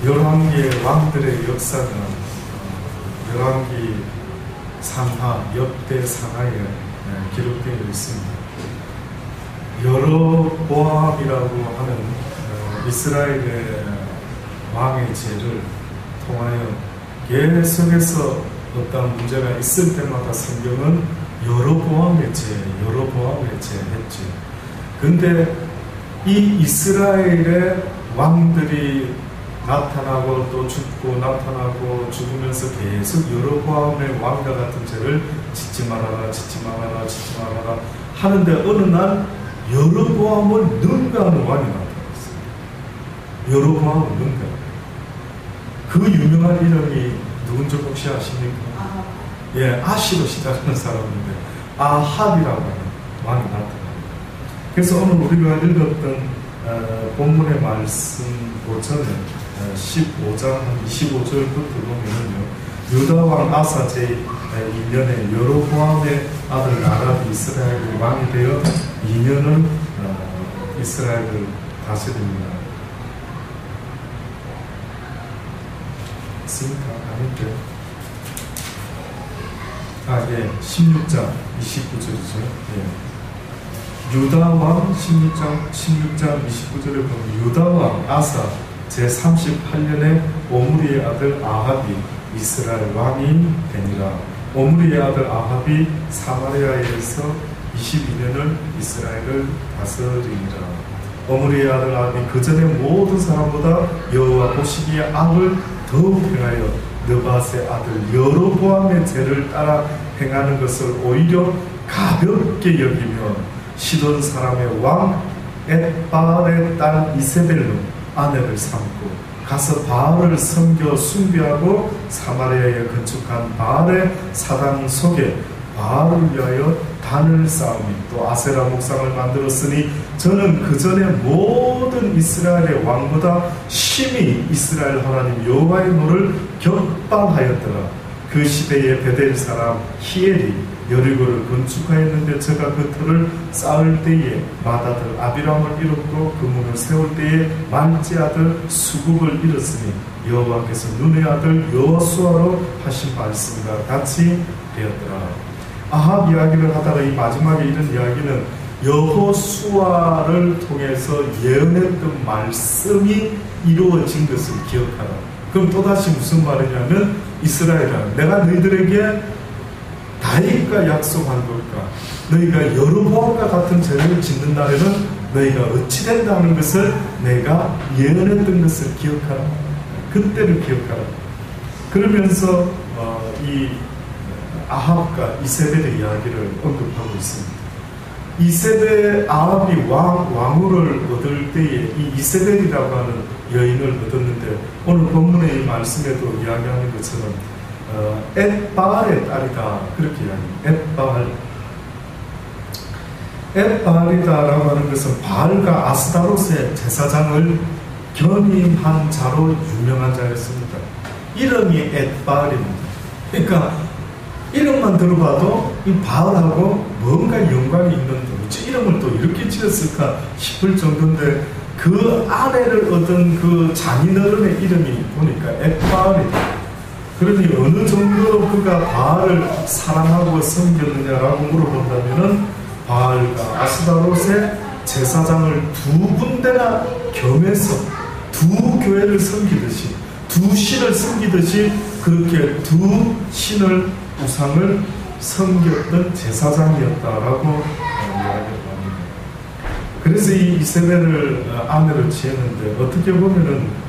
열왕기의 왕들의 역사가 열왕기 상하, 역대 상하에 기록되어 있습니다. 여로보암이라고 하는 이스라엘의 왕의 죄를 통하여 계속해서 어떤 문제가 있을 때마다 성경은 여로보암의 죄 했지. 근데 이 이스라엘의 왕들이 나타나고 또 죽고 나타나고 죽으면서 계속 여로보암의 왕과 같은 죄를 짓지 말아라 하는데 어느 날 여로보암을 능가하는 왕이 나타났어요. 여로보암을 능가. 그 유명한 이름이 누군지 혹시 아십니까? 예, 아시로 시작하는 사람인데 아합이라고 하는 왕이 나타납니다. 그래서 오늘 우리가 읽었던 본문의 말씀 보전에 15장 25절부터 보면은요, 유다왕 아사 제2년에 여로보암의 아들 아합이 이스라엘의 왕이 되어 2년을 이스라엘을 다스립니다. 있습니까? 아닌데. 예, 16장 29절이죠. 예. 유다왕 16장 29절에 보면 유다왕 아사 제38년에 오므리의 아들 아합이 이스라엘 왕이 되니라. 오므리의 아들 아합이 사마리아에서 22년을 이스라엘을 다스리니라. 오므리의 아들 아합이 그 전에 모든 사람보다 여호와 보시기에 악을 더욱 행하여 느밧의 아들 여로보암의 죄를 따라 행하는 것을 오히려 가볍게 여기며 시돈 사람의 왕 엣바알의 딸 이세벨로 아내를 삼고 가서 바알을 섬겨 숭배하고 사마리아에 건축한 바알의 사당 속에 바알을 위하여 단을 쌓으며 또 아세라 목상을 만들었으니 저는 그 전에 모든 이스라엘의 왕보다 심히 이스라엘 하나님 여호와의 노를 격방하였더라. 그 시대에 베델 사람 히엘이 여리고를 건축하였는데 저가 그 터를 쌓을 때에 맏아들 아비람을 잃었고 그 문을 세울 때에 말지 아들 수국을 잃었으니 여호와께서 눈의 아들 여호수아로 하신 말씀과 같이 되었더라. 아합 이야기를 하다가 이 마지막에 이런 이야기는 여호수아를 통해서 예언했던 말씀이 이루어진 것을 기억하라. 그럼 또다시 무슨 말이냐면 이스라엘아, 내가 너희들에게 다윗과 약속한 것과 너희가 여로보암과 같은 죄를 짓는 날에는 너희가 어찌 된다는 것을 내가 예언했던 것을 기억하라. 그때를 기억하라. 그러면서 이 아합과 이세벨의 이야기를 언급하고 있습니다. 이세벨 아합이 왕후를 얻을 때에 이 이세벨이라고 하는 여인을 얻었는데 오늘 본문의 이 말씀에도 이야기하는 것처럼 엣바알의 딸이다 그렇게 이야기합니다. 엣바알이다라고 하는 것은 바알과 아스타롯의 제사장을 견임한 자로 유명한 자였습니다. 이름이 엣바알입니다. 그러니까 이름만 들어봐도 이 바알하고 뭔가 연관이 있는데 어찌 이름을 또 이렇게 지었을까 싶을 정도인데 그 아내를 얻은 그 장인어른의 이름이 보니까 엣바알이다. 그러니 어느 정도로 그가 바알을 사랑하고 섬겼느냐라고 물어본다면은 바알과 아스타롯의 제사장을 두 군데나 겸해서 두 교회를 섬기듯이 두 신을 섬기듯이 그렇게 두 신을 우상을 섬겼던 제사장이었다라고 이야기를 합니다. 그래서 이 이세벨을 아내로 지었는데 어떻게 보면은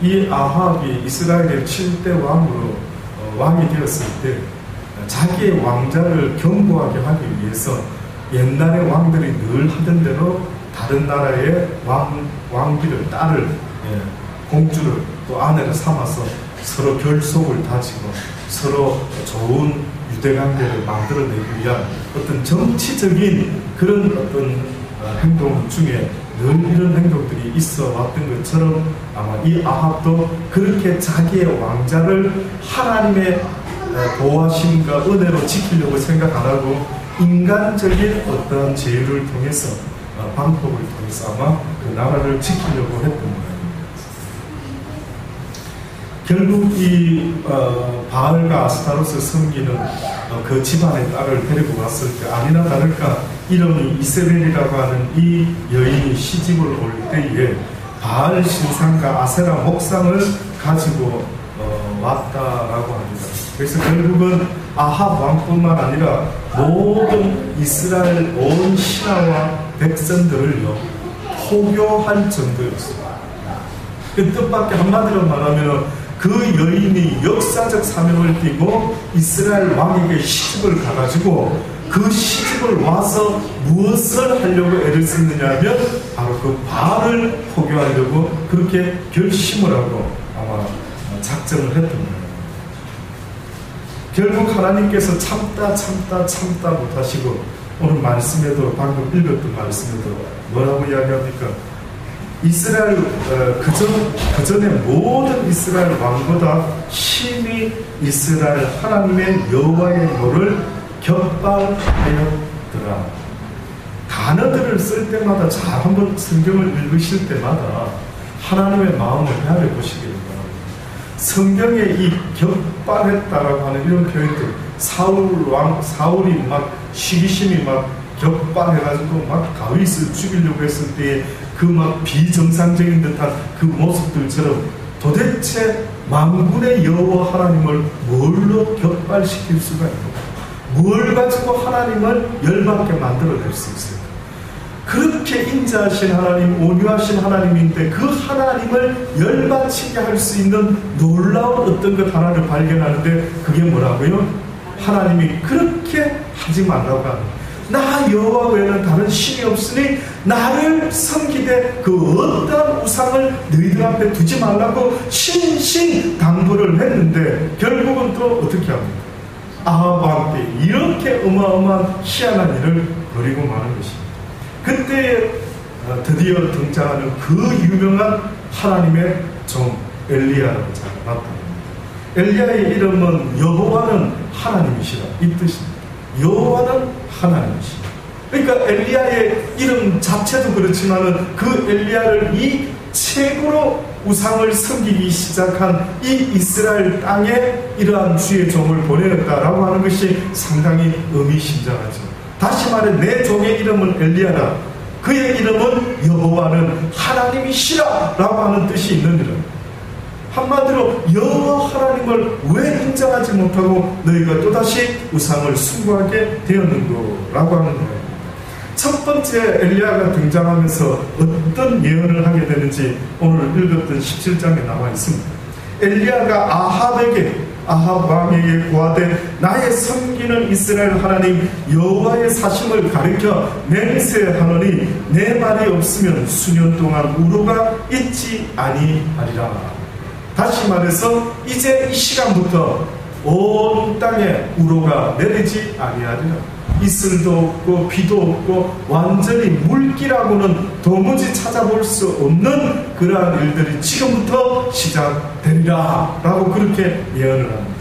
이 아합이 이스라엘의 7대 왕으로 왕이 되었을 때 자기의 왕자를 견고하게 하기 위해서 옛날의 왕들이 늘 하던 대로 다른 나라의 왕비를 딸을 공주를 또 아내를 삼아서 서로 결속을 다지고 서로 좋은 유대관계를 만들어내기 위한 어떤 정치적인 그런 어떤 행동 중에 늘 이런 행동들이 있어 왔던 것처럼 아마 이 아합도 그렇게 자기의 왕자를 하나님의 보호하심과 은혜로 지키려고 생각 안 하고 인간적인 어떤 제휴를 통해서 방법을 통해서 아마 그 나라를 지키려고 했던 거예요. 결국 이 바알과 아스타로스 섬기는 그 집안의 딸을 데리고 왔을 때 아니나 다를까 이름이 이세벨이라고 하는 이 여인이 시집을 올 때에 바알 신상과 아세라 목상을 가지고 왔다라고 합니다. 그래서 결국은 아합 왕뿐만 아니라 모든 이스라엘 온 신하와 백성들을요 포교할 정도였습니다. 그 뜻밖의 한마디로 말하면 그 여인이 역사적 사명을 띠고 이스라엘 왕에게 시집을 가가지고 그 시집을 와서 무엇을 하려고 애를 썼느냐 하면 바로 그 바알을 포교하려고 그렇게 결심을 하고 아마 작정을 했던 거예요. 결국 하나님께서 참다 못하시고 오늘 말씀에도 방금 읽었던 말씀에도 뭐라고 이야기합니까? 이스라엘 그전에 모든 이스라엘 왕보다 심히 이스라엘 하나님의 여호와의 노를 격발하였더라. 단어들을 쓸 때마다 잘 한번 성경을 읽으실 때마다 하나님의 마음을 헤아려 보시기 바랍니다. 성경에 이 격발했다라고 하는 이런 표현들, 사울이 막 시기심이 막 격발해가지고 막 다윗을 죽이려고 했을 때에 그 막 비정상적인 듯한 그 모습들처럼 도대체 만군의 여호와 하나님을 뭘로 격발시킬 수가 있고 뭘 가지고 하나님을 열받게 만들어낼 수 있을까? 그렇게 인자하신 하나님, 온유하신 하나님인데 그 하나님을 열받치게 할 수 있는 놀라운 어떤 것 하나를 발견하는데 그게 뭐라고요? 하나님이 그렇게 하지 말라고 하는 나 여호와 외에는 다른 신이 없으니 나를 섬기되 그 어떠한 우상을 너희들 앞에 두지 말라고 신신당부를 했는데 결국은 또 어떻게 합니까? 아합 왕 때 이렇게 어마어마한 희한한 일을 벌이고 마는 것입니다. 그때 드디어 등장하는 그 유명한 하나님의 종 엘리야라고 나타납니다. 엘리야의 이름은 여호와는 하나님이시라 이 뜻입니다. 여호와는 하나님이시다. 그러니까 엘리야의 이름 자체도 그렇지만은 그 엘리야를 이 최고로 우상을 섬기기 시작한 이 이스라엘 땅에 이러한 주의 종을 보내었다라고 하는 것이 상당히 의미심장하죠. 다시 말해 내 종의 이름은 엘리야라. 그의 이름은 여호와는 하나님이시라 라고 하는 뜻이 있는 이름. 한마디로 여호와 하나님을 왜 인정하지 못하고 너희가 또다시 우상을 숭배하게 되었는고라고 하는 거예요. 첫 번째 엘리야가 등장하면서 어떤 예언을 하게 되는지 오늘 읽었던 17장에 나와 있습니다. 엘리야가 아합 왕에게 고하되 나의 섬기는 이스라엘 하나님 여호와의 사심을 가리켜 맹세하노니 내 말이 없으면 수년 동안 우로가 있지 아니하리라. 다시 말해서 이제 이 시간부터 온 땅에 우로가 내리지 아니하리라. 이슬도 없고 비도 없고 완전히 물기라고는 도무지 찾아볼 수 없는 그러한 일들이 지금부터 시작되리라 라고 그렇게 예언을 합니다.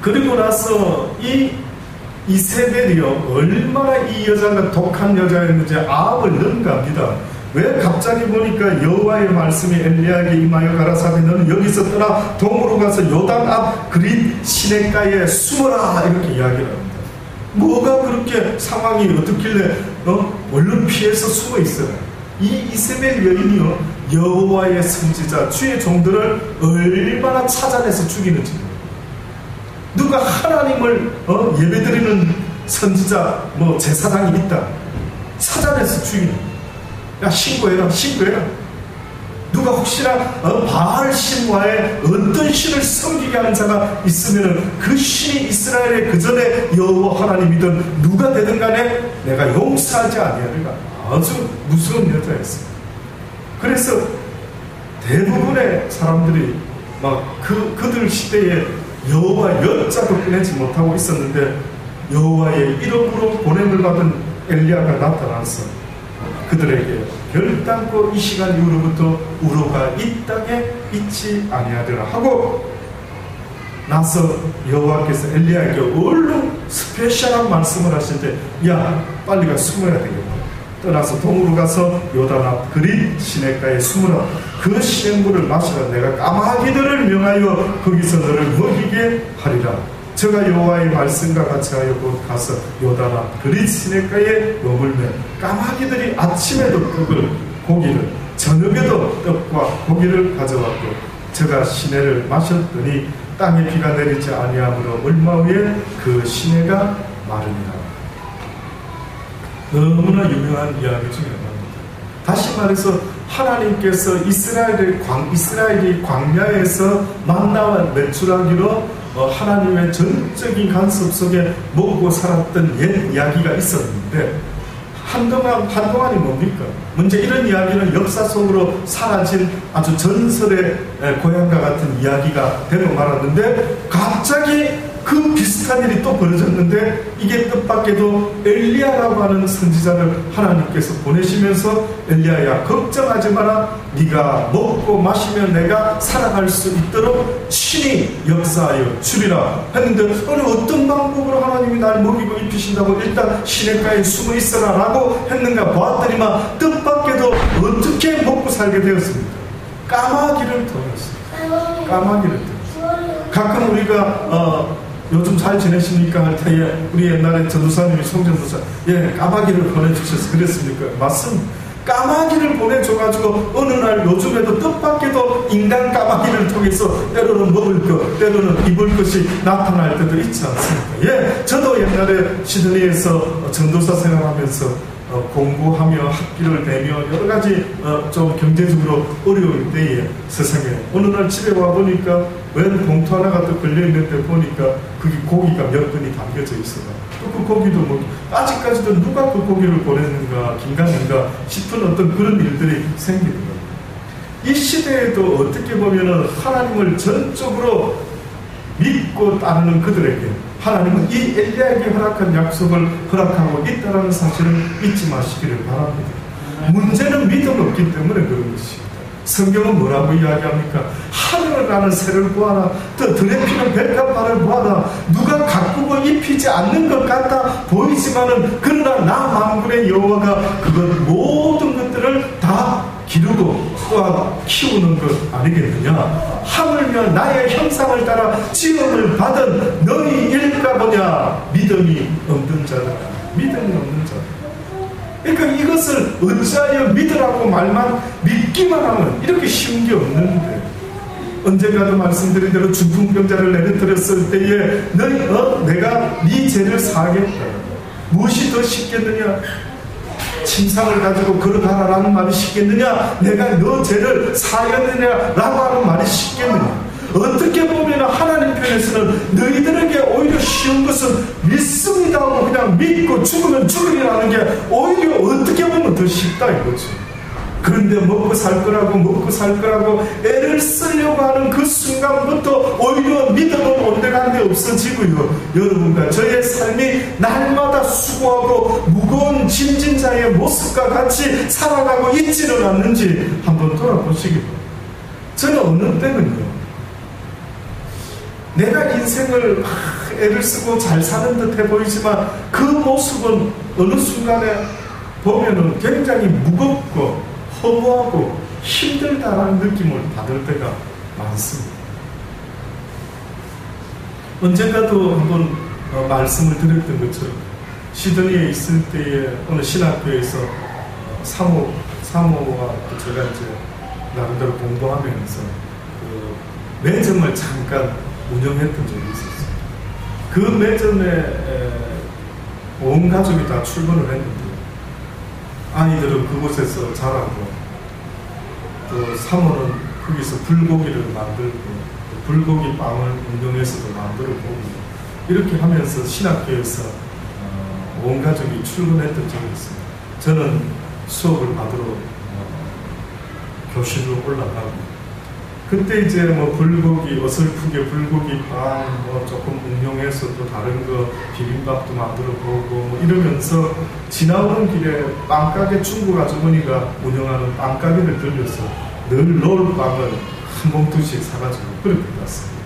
그리고 나서 이 이세벨이요 얼마나 이 여자가 독한 여자였는지 아합을 능가합니다. 왜 갑자기 보니까 여호와의 말씀이 엘리야에게 임하여 가라사대 너는 여기서 떠나 동으로 가서 요단 앞 그릿 시냇가에 숨어라 이렇게 이야기를 합니다. 뭐가 그렇게 상황이 어떻길래 얼른 피해서 숨어 있어라. 이 이세벨 여인이요 여호와의 선지자 주의 종들을 얼마나 찾아내서 죽이는지 누가 하나님을 예배드리는 선지자 제사장이 있다 찾아내서 죽이는 야 신고해라 누가 혹시나 바알 신과의 어떤 신을 섬기게 하는 자가 있으면 그 신이 이스라엘의 그 전에 여호와 하나님이든 누가 되든 간에 내가 용서하지 아니하리라. 아주 무서운 여자였습니다. 그래서 대부분의 사람들이 그들 시대에 여호와 여자도 꺼내지 못하고 있었는데 여호와의 이름으로 보냄을 받은 엘리야가 나타나서 그들에게 결단코 이 시간 이후로부터 우로가 이 땅에 있지 아니하리라 하고 나서 여호와께서 엘리야에게 얼른 스페셜한 말씀을 하실 때 야 빨리 가 숨어야 되겠다. 떠나서 동으로 가서 요단 앞 그릿 시냇가에 숨으라. 그 시냇물을 마시라. 내가 까마귀들을 명하여 거기서 너를 먹이게 하리라. 저가 여호와의 말씀과 같이 하여 곧 가서 요단 앞 그릿 시냇가에 머물며 까마귀들이 아침에도 고기를 저녁에도 떡과 고기를 가져왔고 저가 시내를 마셨더니 땅에 비가 내리지 아니하므로 얼마 후에 그 시내가 마르니라. 너무나 유명한 이야기 중에 하나입니다. 다시 말해서 하나님께서 이스라엘이 광야에서 만나와 매출하기로 하나님의 전적인 간섭 속에 먹고 살았던 옛 이야기가 있었는데 한동안이 뭡니까? 먼저 이런 이야기는 역사 속으로 사라진 아주 전설의 고향과 같은 이야기가 되고 말았는데 갑자기 그 비슷한 일이 또 벌어졌는데 이게 뜻밖에도 엘리야라고 하는 선지자를 하나님께서 보내시면서 엘리야야 걱정하지 마라. 네가 먹고 마시면 내가 살아갈 수 있도록 신이 역사하여 주리라 했는데 어느 어떤 방법으로 하나님이 날 먹이고 입히신다고 일단 시냇가에 숨어 있어라 라고 했는가 보았더니만 뜻밖에도 어떻게 먹고 살게 되었습니까? 까마귀를 통해서. 까마귀를 통해서. 가끔 우리가 요즘 잘 지내십니까? 할 때에 우리 옛날에 전도사님이 송전도사 까마귀를 보내주셔서 그랬습니까? 맞습니다. 까마귀를 보내줘가지고 어느 날 요즘에도 뜻밖에도 인간 까마귀를 통해서 때로는 먹을 것, 때로는 입을 것이 나타날 때도 있지 않습니까? 저도 옛날에 시드니에서 전도사 생활하면서 공부하며 학비를 내며 여러 가지 좀 경제적으로 어려울 때에 세상에 어느 날 집에 와 보니까 웬 봉투 하나가 또 걸려있는데 보니까 그게 고기가 몇 근이 담겨져 있어요. 또 그 고기도 뭐 아직까지도 누가 그 고기를 보냈는가 긴갔는가 싶은 어떤 그런 일들이 생기더라고요. 이 시대에도 어떻게 보면은 하나님을 전적으로 믿고 따르는 그들에게 하나님은 이 엘리야에게 허락한 약속을 허락하고 있다는 사실을 잊지 마시기를 바랍니다. 문제는 믿음 없기 때문에 그런 것입니다. 성경은 뭐라고 이야기합니까? 하늘을 가는 새를 보아라. 또 들에 피는 백합화를 보아라. 누가 가꾸고 입히지 않는 것 같아 보이지만은 그러나 나 만군의 여호와가 그것 모든 것들을 다 기르고 또한 키우는 것 아니겠느냐. 하물며 나의 형상을 따라 지음을 받은 너희 일까 보냐. 믿음이 없는 자다. 믿음이 없는 자다. 그러니까 이것을 어찌하여 믿으라고 말만 믿기만 하면 이렇게 쉬운 게 없는데, 언젠가도 말씀드린 대로 중풍병자를 내려드렸을 때에 너희 내가 네 죄를 사하겠다. 무엇이 더 쉽겠느냐? 침상을 가지고 걸어가라라는 말이 쉽겠느냐? 내가 너 죄를 사하겠느냐라고 하는 말이 쉽겠느냐? 어떻게 보면 하나님 편에서는 너희들에게 오히려 쉬운 것은 믿습니다 하고 그냥 믿고 죽으면 죽으리라는 게 오히려 어떻게 보면 더 쉽다 이거죠. 그런데 먹고 살 거라고 애를 쓰려고 하는 그 순간부터 오히려 믿음은 온데간데 없어지고요. 여러분과 저의 삶이 날마다 수고하고 무거운 짐진 자의 모습과 같이 살아가고 있지는 않는지 한번 돌아보시기 바랍니다. 저는 어느 때는요, 내가 인생을 애를 쓰고 잘 사는 듯해 보이지만 그 모습은 어느 순간에 보면은 굉장히 무겁고 허무하고 힘들다라는 느낌을 받을 때가 많습니다. 언젠가도 한번 말씀을 드렸던 것처럼 시드니에 있을 때에 어느 신학교에서 사모와 제가 이제 나름대로 공부하면서 그 매점을 잠깐 운영했던 적이 있었어요. 그 매점에 온 가족이 다 출근을 했는데 아이들은 그곳에서 자라고 또 사모는 거기서 불고기를 만들고 불고기 빵을 운영해서도 만들어 보고 이렇게 하면서 신학교에서 온 가족이 출근했던 적이 있습니다. 저는 수업을 받으러 교실로 올라가고 그때 이제 뭐 불고기, 어설프게 불고기 빵, 뭐 조금 응용해서 또 다른 거 비빔밥도 만들어 보고 뭐 이러면서 지나오는 길에 빵가게 중국 아주머니가 운영하는 빵가게를 들려서 늘 넣을 빵을 한 봉투씩 사가지고 그렇게 갔습니다.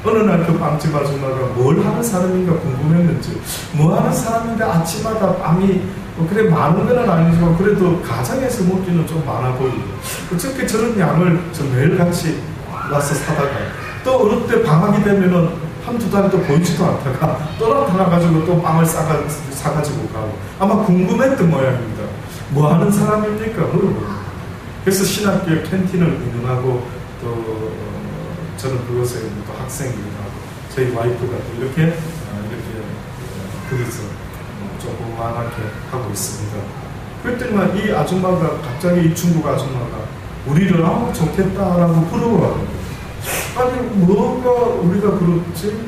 어느 날 그 빵집 아줌마가 뭘 하는 사람인가 궁금했는지 뭐 하는 사람인데 아침마다 빵이 그래 많은 건 아니지만 그래도 가정에서 먹기는 좀 많아 보이고 어떻게 저런 양을 저 매일같이 와서 사다가 또 어느 때 방학이 되면은 한두 달 또 보이지도 않다가 또 나타나가지고 또 빵을 사가지고 가고 아마 궁금했던 모양입니다. 뭐 하는 사람입니까? 그래서 신학교에 캔틴을 운영하고 또 저는 그것에 또 학생이기도 하고 저희 와이프가 또 이렇게 그래서 조그만하게 하고 있습니다. 그랬더니만 이 아줌마가 갑자기 이 중국 아줌마가 우리를 좋겠다라고 부러워하는 아니 뭐가 우리가 그렇지?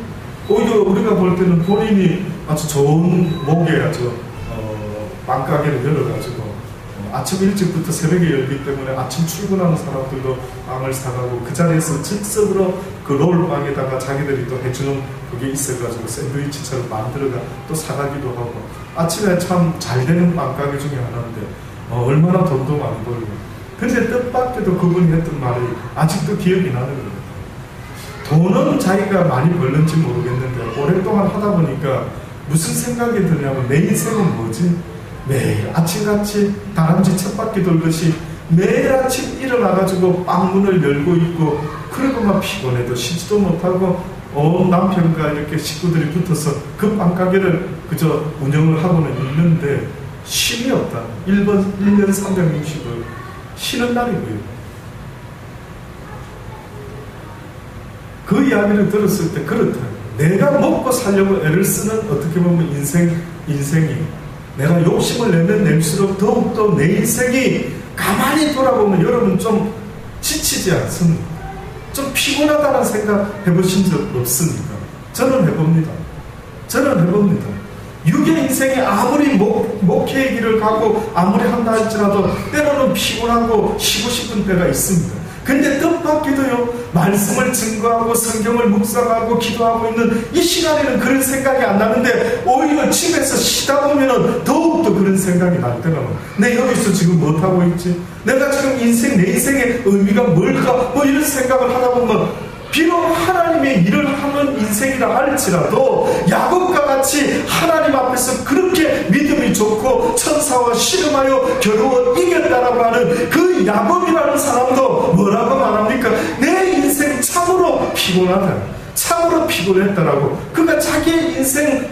오히려 우리가 볼 때는 본인이 아주 좋은 목에 아주 빵가게를 열어가지고 아침 일찍부터 새벽에 열기 때문에 아침 출근하는 사람들도 빵을 사가고 그 자리에서 즉석으로 그 롤빵에다가 자기들이 또 해주는 그게 있어가지고 샌드위치처럼 만들어가 또 사가기도 하고 아침에 참 잘 되는 빵가게 중에 하나인데 얼마나 돈도 많이 벌고 근데 뜻밖에도 그분이 했던 말이 아직도 기억이 나는 거예요. 돈은 자기가 많이 벌는지 모르겠는데 오랫동안 하다 보니까 무슨 생각이 드냐면 내 인생은 뭐지? 매일 아침같이 다람쥐 쳇바퀴 돌듯이 매일 아침 일어나가지고 빵문을 열고 있고 그러고만 피곤해도 쉬지도 못하고 온 남편과 이렇게 식구들이 붙어서 그 빵가게를 그저 운영을 하고는 있는데 쉼이 없다. 1년 360일 쉬는 날이고요. 그 이야기를 들었을 때 그렇다. 내가 먹고 살려고 애를 쓰는 어떻게 보면 인생이 내가 욕심을 내면 낼수록 더욱더 내 인생이 가만히 돌아보면 여러분 좀 지치지 않습니까? 좀 피곤하다는 생각 해보신 적 없습니까? 저는 해봅니다. 육의 인생에 아무리 목회의 길을 가고 아무리 한다 할지라도 때로는 피곤하고 쉬고 싶은 때가 있습니다. 근데 뜻밖에도요 말씀을 증거하고 성경을 묵상하고 기도하고 있는 이 시간에는 그런 생각이 안 나는데 오히려 집에서 쉬다 보면은 더욱더 그런 생각이 날 때가 많아요. 내 여기서 지금 못하고 있지? 내가 지금 내 인생의 의미가 뭘까? 뭐 이런 생각을 하다 보면 비록 하나님의 일을 하는 인생이라 할지라도 야곱과 같이 하나님 앞에서 그렇게 믿음이 좋고 천사와 씨름하여 겨루어 이겼다라고 하는 그 야곱이라는 사람도 뭐라고 말합니까? 내 인생 참으로 피곤하다, 참으로 피곤했다라고 그가 자기의 인생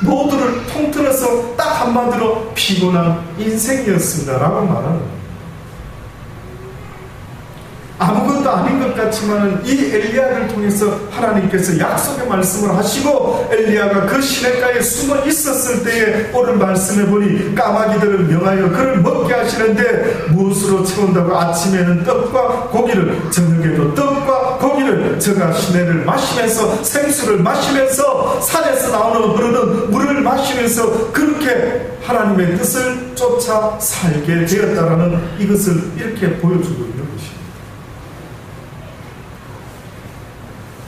모두를 통틀어서 딱 한마디로 피곤한 인생이었습니다라고 말하는 거예요. 아무것도 아닌 것 같지만 이 엘리야를 통해서 하나님께서 약속의 말씀을 하시고 엘리야가 그 시냇가에 숨어 있었을 때에 오늘 말씀해 보니 까마귀들을 명하여 그를 먹게 하시는데 무엇으로 채운다고? 아침에는 떡과 고기를, 저녁에도 떡과 고기를, 저가 시내를 마시면서 생수를 마시면서 산에서 나오는 흐르는 물을 마시면서 그렇게 하나님의 뜻을 쫓아 살게 되었다라는 이것을 이렇게 보여주고 있는 것입니다.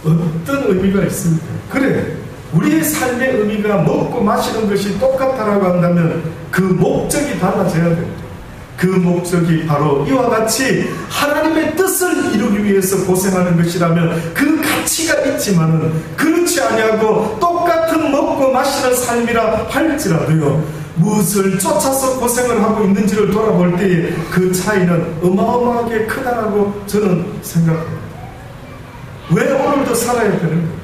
어떤 의미가 있습니까? 그래, 우리의 삶의 의미가 먹고 마시는 것이 똑같다라고 한다면 그 목적이 달라져야 됩니다. 그 목적이 바로 이와 같이 하나님의 뜻을 이루기 위해서 고생하는 것이라면 그 가치가 있지만은 그렇지 아니하고 똑같은 먹고 마시는 삶이라 할지라도요 무엇을 쫓아서 고생을 하고 있는지를 돌아볼 때에 그 차이는 어마어마하게 크다라고 저는 생각합니다. 왜 오늘도 살아야 되는 거예요?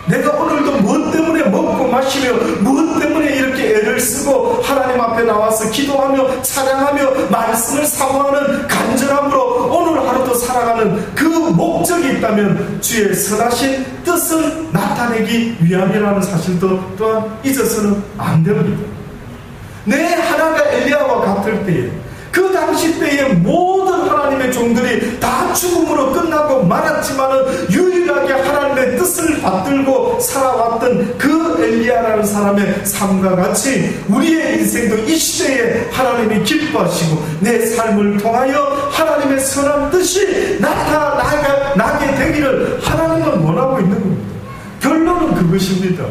내가 오늘도 무엇 때문에 먹고 마시며 무엇 때문에 이렇게 애를 쓰고 하나님 앞에 나와서 기도하며 찬양하며 말씀을 사모하는 간절함으로 오늘 하루도 살아가는 그 목적이 있다면 주의 선하신 뜻을 나타내기 위함이라는 사실도 또한 잊어서는 안 됩니다. 내 하나가 엘리야와 같을 때에 그 당시 때에 모든 하나님의 종들이 다 죽음으로 끝나고 말았지만은 유일하게 하나님의 뜻을 받들고 살아왔던 그 엘리야라는 사람의 삶과 같이 우리의 인생도 이 시대에 하나님이 기뻐하시고 내 삶을 통하여 하나님의 선한 뜻이 나게 되기를 하나님은 원하고 있는 겁니다. 결론은 그것입니다.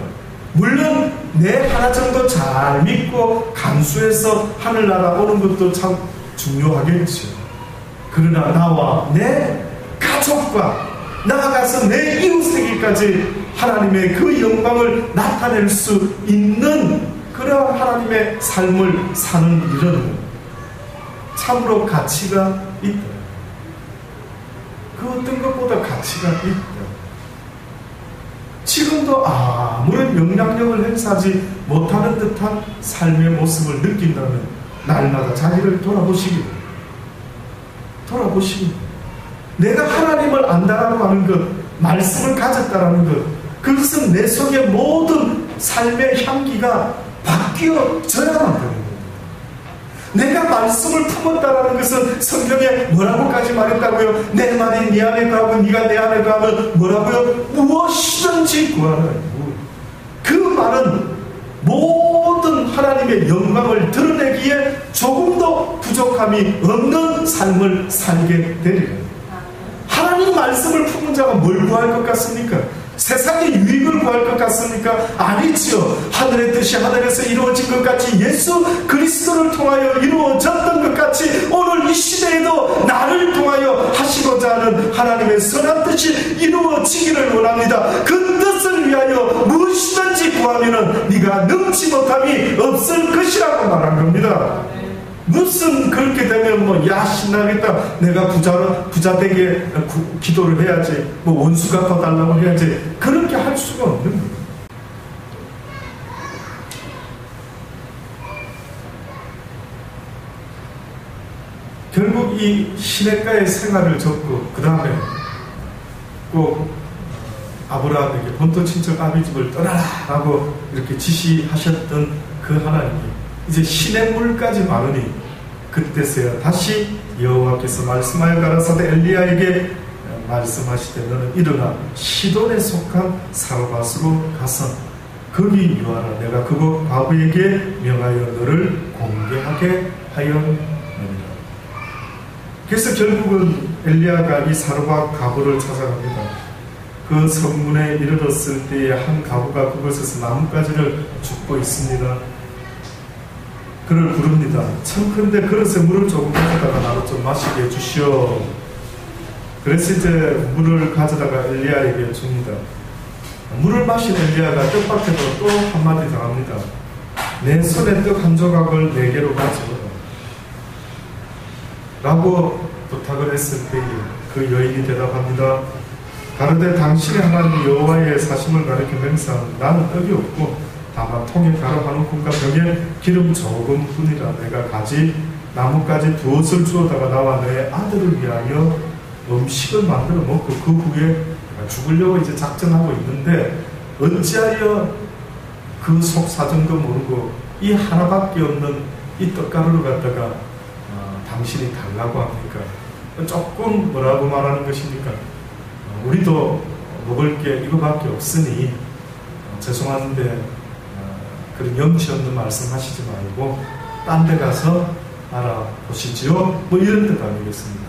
물론 내 하나 정도 잘 믿고 간수해서 하늘나라 오는 것도 참 중요하겠죠. 그러나 나와 내 가족과 나아가서 내 이웃에게까지 하나님의 그 영광을 나타낼 수 있는 그러한 하나님의 삶을 사는 일은 참으로 가치가 있다. 그 어떤 것보다 가치가 있다. 지금도 아무런 영향력을 행사하지 못하는 듯한 삶의 모습을 느낀다면 날마다 자기를 돌아보시기 내가 하나님을 안다라고 하는 것, 말씀을 가졌다라는 것, 그것은 내 속의 모든 삶의 향기가 바뀌어져야만 되는 겁니다. 내가 말씀을 품었다라는 것은 성경에 뭐라고까지 말했다고요? 내 말이 네 안에 거하고 네가 내 안에 거하면 뭐라고요? 무엇이든지 구하라. 그 말은 모든 하나님의 영광을 드러내기에 조금도 부족함이 없는 삶을 살게 되리라. 하나님 말씀을 품은 자가 뭘 구할 것 같습니까? 세상의 유익을 구할 것 같습니까? 아니지요. 하늘의 뜻이 하늘에서 이루어진 것 같이 예수 그리스도를 통하여 이루어졌던 것 같이 오늘 이 시대에도 나를 통하여 하시고자 하는 하나님의 선한 뜻이 이루어지기를 원합니다. 그 뜻을 위하여 무엇이든지 구하면 네가 능치 못함이 없을 것이라고 말한 겁니다. 무슨 그렇게 되면 야 신나겠다, 내가 부자 되게 기도를 해야지, 원수 갚아달라고 해야지, 그렇게 할 수가 없는 거예요. 결국 이 시냇가의 생활을 접고 그 다음에 꼭 아브라함에게 본토 친척 아비집을 떠나라 라고 이렇게 지시하셨던 그 하나님이 이제 시냇물까지 마르니 그때서야 다시 여호와께서 말씀하여 가라사대 엘리야에게 말씀하시되 너는 일어나 시돈에 속한 사르밧으로 가서 거기 유하라. 내가 그곳 과부에게 명하여 너를 공개하게 하였느니라. 그래서 결국은 엘리야가 이 사르밧 과부를 찾아갑니다. 그 성문에 이르렀을 때에 한 과부가 그곳에서 나뭇가지를 줍고 있습니다. 그를 부릅니다. 청컨대 그릇에 물을 조금 가져다가 나도 좀 마시게 해주시오. 그래서 이제 물을 가져다가 엘리야에게 줍니다. 물을 마신 엘리야가 뜻밖에도 또 한마디 더 합니다. 내 손에 떡 한 조각을 내게로 가져오라 라고 부탁을 했을 때에 그 여인이 대답합니다. 가로되 당신의 하나님 여호와의 사심을 가리켜 맹세하는 나는 떡이 없고 다만 통에 가루 한 움큼과 병에 기름 조금 뿐이라. 내가 가지 나뭇가지 두엇을 주어다가 나와 내 아들을 위하여 음식을 만들어 먹고 그 후에 내가 죽으려고 이제 작정하고 있는데 어찌하여 그 속 사정도 모르고 이 하나밖에 없는 이 떡가루를 갖다가 당신이 달라고 합니까? 조금 뭐라고 말하는 것입니까? 우리도 먹을 게 이거밖에 없으니 죄송한데 그런 염치 없는 말씀 하시지 말고 딴 데 가서 알아보시지요. 뭐 이런 뜻 아니겠습니까?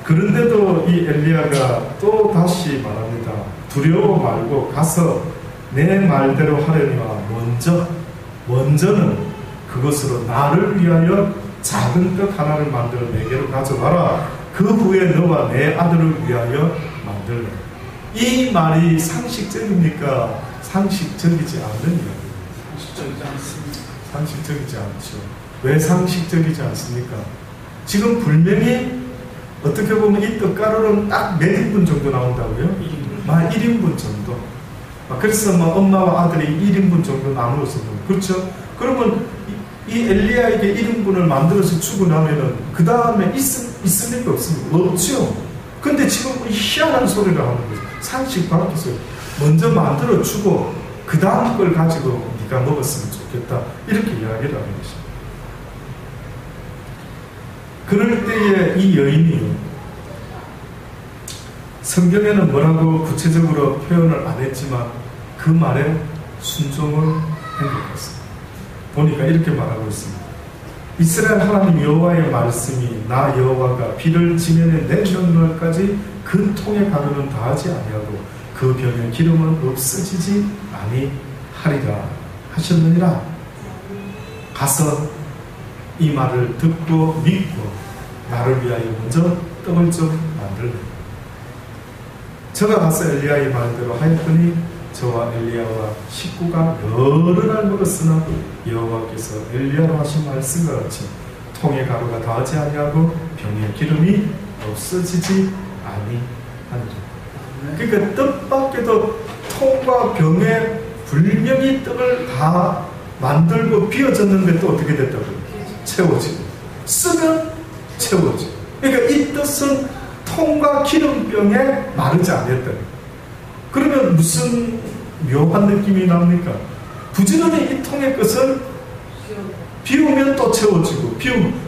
그런데도 이 엘리야가 또 다시 말합니다. 두려워 말고 가서 내 말대로 하려니와 먼저는 그것으로 나를 위하여 작은 떡 하나를 만들어 내게로 가져와라. 그 후에 너와 내 아들을 위하여 만들라. 이 말이 상식적입니까? 상식적이지 않는 이야기입니다. 상식적이지 않습니다. 상식적이지 않죠. 왜 상식적이지 않습니까? 지금 분명히 어떻게 보면 이 떡가루는 딱 몇 인분 정도 나온다고요? 1인분 정도. 그래서 엄마와 아들이 1인분 정도 나누어서 그렇죠? 그러면 이 엘리야에게 1인분을 만들어서 주고 나면은 그 다음에 있을 리가 없습니다. 없죠. 근데 지금 희한한 소리를 하는 거죠. 상식 밖에서 먼저 만들어 주고 그 다음 걸 가지고 네가 먹었으면 좋겠다 이렇게 이야기를 하는 것입니다. 그럴 때에 이 여인이 성경에는 뭐라고 구체적으로 표현을 안 했지만 그 말에 순종을 한 것 같습니다. 보니까 이렇게 말하고 있습니다. 이스라엘 하나님 여호와의 말씀이 나 여호와가 비를 지면에 내리는 날까지 그 통에 가루는 다하지 아니하고 그 병에 기름은 없어지지 아니하리라 하셨느니라. 가서 이 말을 듣고 믿고 나를 위하여 먼저 떡을 좀 만들래. 저가 가서 엘리야의 말대로 하였더니 저와 엘리야와 식구가 여러 날 먹었으나 여호와께서 엘리야로 하신 말씀과 같이 통의 가루가 다하지 아니하고 병의 기름이 없어지지 아니하니라. 그러니까 뜻밖에도 통과 병에 분명히 떡을 다 만들고 비워졌는데 또 어떻게 됐다고요? 채워지고 쓰면 채워지고. 그러니까 이 뜻은 통과 기름병에 마르지 않았다. 그러면 무슨 묘한 느낌이 납니까? 부지런히 이 통의 것을 비우면 또 채워지고,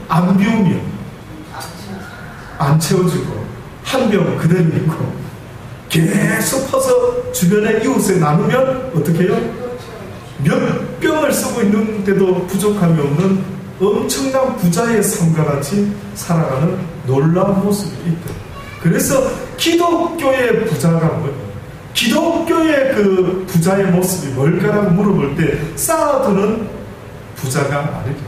안 비우면 안 채워지고, 한 병 그대로 있고, 계속 퍼서 주변에 이웃에 나누면 어떻게 해요? 몇 병을 쓰고 있는데도 부족함이 없는 엄청난 부자의 삶과 같이 살아가는 놀라운 모습이 있다. 그래서 기독교의 부자가 뭐예요? 기독교의 그 부자의 모습이 뭘까라고 물어볼 때 쌓아두는 부자가 아니죠.